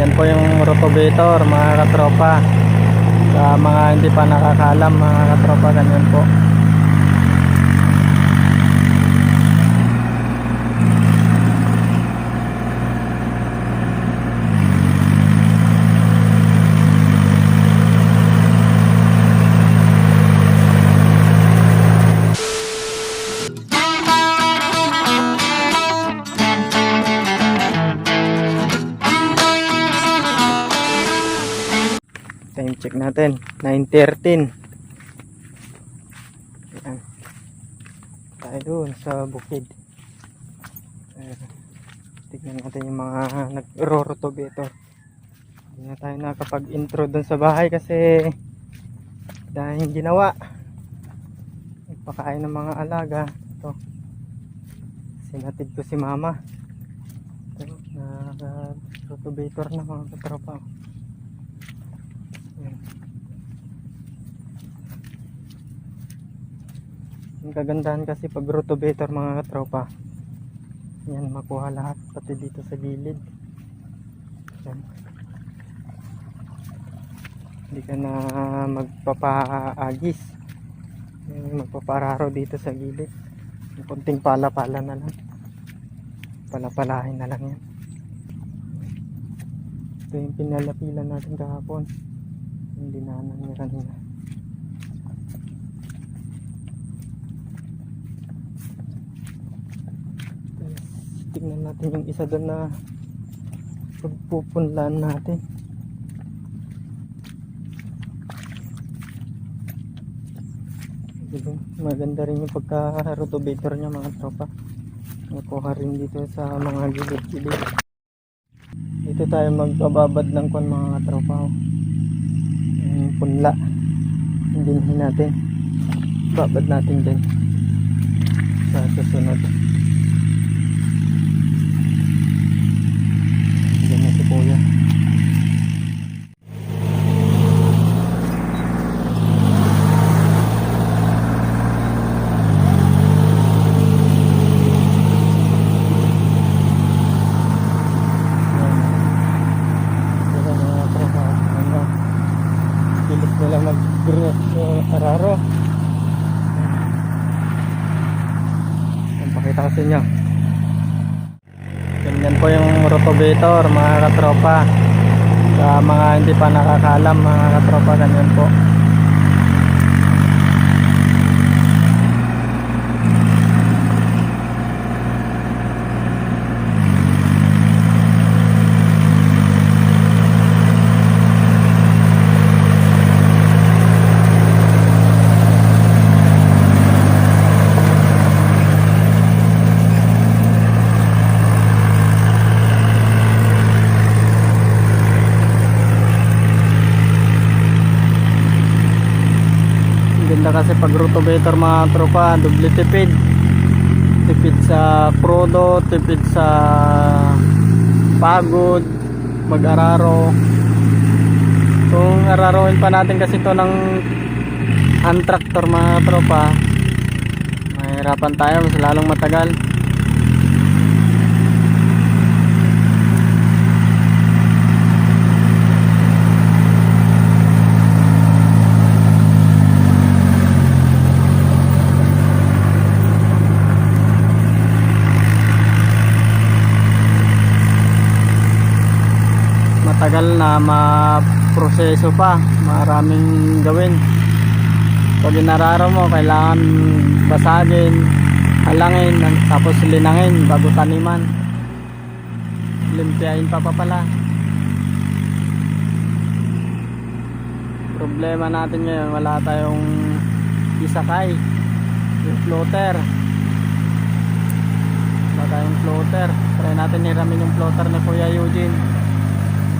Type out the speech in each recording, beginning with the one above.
Ganyan po yung rotavator mga katropa. Sa mga hindi pa nakakalam mga katropa, ganyan po. Time check natin 9:13. Ayan. Tayo doon sa bukid. Tignan natin yung mga nag-rorotovator. Hindi na tayo nakapag-intro doon sa bahay kasi dahil ginawa. Nagpakain ng mga alaga. Ito. Sinatid ko si mama. Ito, nag-rotovator na mga katropa. Ang kagandahan kasi pag rotovator mga katropa, yan, makuha lahat pati dito sa gilid. Yan. Hindi ka na magpapaagis, magpapararo dito sa gilid. Yung konting pala-pala na lang, palapalahin na lang yan. Ito yung pinalapilan natin kahapon, yung dinanan niya kanina. Tingnan natin yung isa doon na pagpupunlaan natin. Maganda rin yung pagka-rotovator niya mga tropa. Nakuha rin dito sa mga gilid-gilid. Dito tayo magpababad ng kwan mga tropa. Yung punla. Dinhin natin. Babad natin din sa susunod. Kuya. Pilit nila mag-araro. Pakita ko sa inyo. Ganyan po yung rotavator mga katropa. Sa mga hindi pa nakakalam mga katropa, ganyan po. Kasi pag rotavator mga tropa, doble tipid. Tipid sa prodo, tipid sa pagod, mag-araro. Kung araroin pa natin kasi ito ng hand tractor mga tropa, mahirapan tayo, mas lalong matagal. Tagal na maproseso pa, maraming gawin. Pag inararo mo, kailangan basagin, halangin, tapos linangin bago taniman, limpiahin pa pala. Problema natin ngayon, wala tayong isakay, yung floater. Wala tayong floater. Try natin hiramin yung floater ni Kuya Eugene,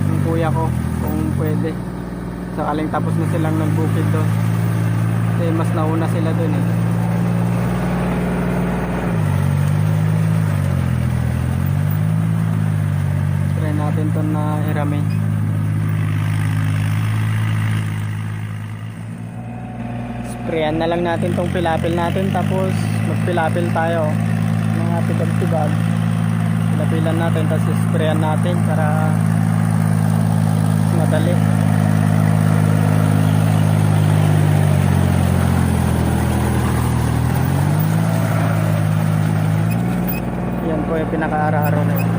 yung kuya ko, kung pwede. Sakaling tapos na silang nagbukid doon, kasi mas nauna sila doon eh. Try natin to na hiramin. Sprayan na lang natin tong pilapil natin, tapos magpilapil tayo mga tibag-tibag. Pilapilan natin, tapos sprayan natin para madali. Yan po yung pinaka-ara-aro na yun.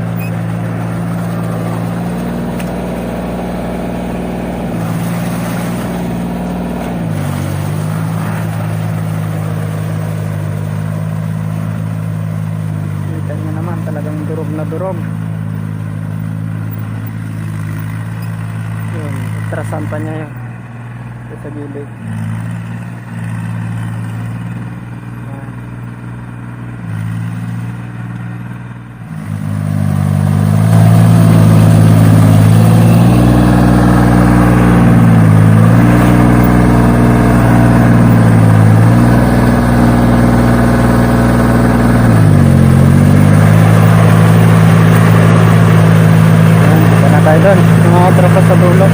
Kita nyo naman, talagang durog na durog. Yun, atrasan pa niya yun. Ito sa gilid. Tayo doon, mga tropa sa dulo.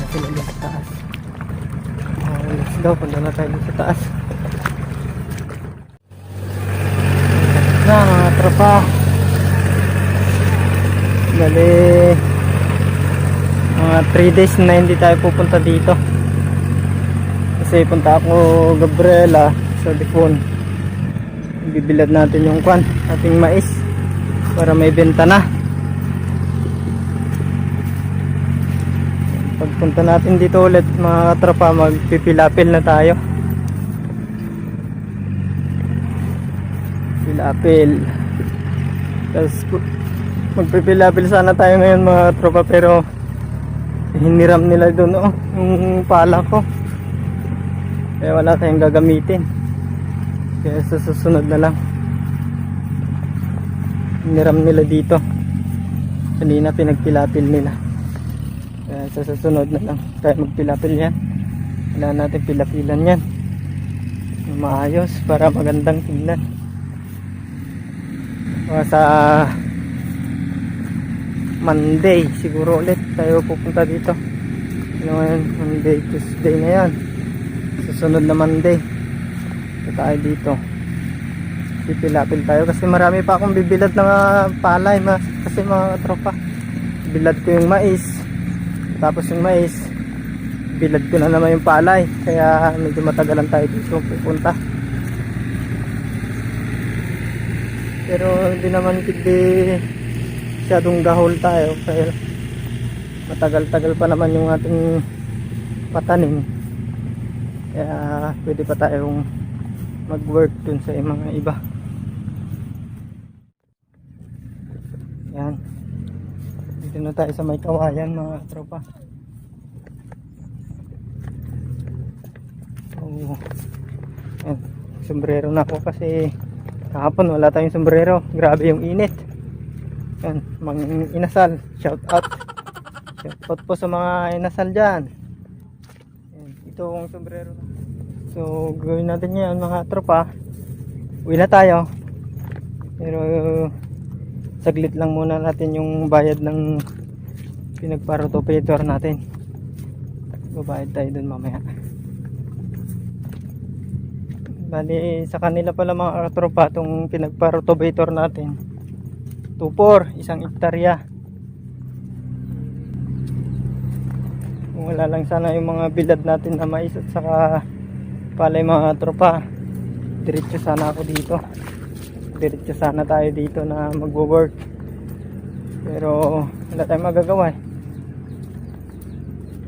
Sila sa taas. Let's go, punta na tayo sa taas. Na mga tropa, bali mga 3 days na hindi tayo pupunta dito kasi punta ako Gabriela sa Dipon. Bibilad natin yung ating mais para may benta na. Pagpunta natin dito ulit mga tropa, magpipilapil na tayo. Pilapil. Tapos magpipilapil sana tayo ngayon mga tropa, pero hiniram nila doon yung pala ko. Kaya wala tayong gagamitin. Kaya sa susunod na lang. Hiniram nila dito. Kanina pinagpilapil nila. Sa susunod na lang tayo magpilapil yan. Kailangan natin pilapilan yan maayos para magandang tingnan. Sa Monday siguro ulit tayo pupunta dito. Monday, Tuesday na yan. Susunod na Monday tayo dito. Pipilapil tayo kasi marami pa akong bibilad na palay kasi mga tropa. Bilad ko yung mais. Tapos yung mais, bilad ko na naman yung palay. Kaya medyo matagalan tayo dito pupunta. Pero hindi naman hindi masyadong gahol tayo. Kaya matagal-tagal pa naman yung ating patanim. Kaya pwede pa tayong mag-work dun sa mga iba. Yan. Dito na tayo sa may kawayan mga tropa. So, yan. Sombrero na ako kasi kahapon wala tayong sombrero. Grabe yung init. Yan, mga inasal. Shout out. Shout out po sa mga inasal dyan. Yan, ito ang sombrero na. So gawin natin yan mga tropa. Uwi na tayo. Pero saglit lang muna natin yung bayad ng pinagparotopator natin. Babayad tayo dun mamaya. Bali sa kanila pala mga katropa itong pinagpa-rotovator natin. 2-4, 1 hektarya. Kung wala lang sana yung mga bilad natin na mais at saka palay mga tropa, diretso sana ako dito. Diretso sana tayo dito na magwo-work. Pero wala tayong magagawa eh.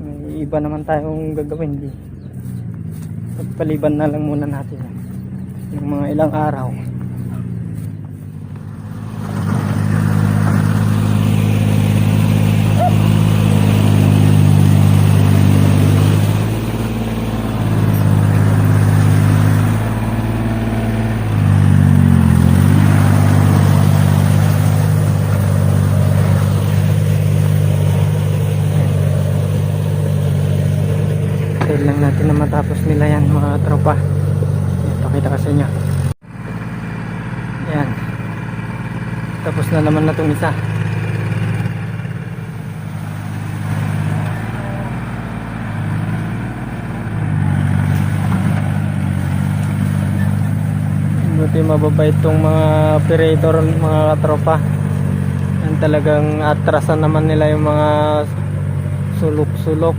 May iba naman tayong gagawin. Pagpaliban na lang muna natin yung mga ilang araw. Tayo lang natin na matapos nila yan mga tropa. Pakita ko sa inyo. Ayan. Tapos na naman na itong isa. Buti mababait itong mga operator mga tropa. Yan talagang atrasan naman nila yung mga sulok-sulok,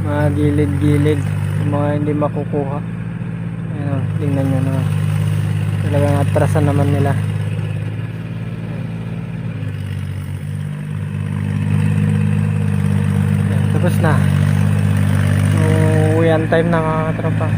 mga gilid-gilid, yung mga hindi makukuha. Ayan, tingnan nyo naman. Talagang atrasan naman nila. Ayan, tapos na. So, uwian time na mga tropa.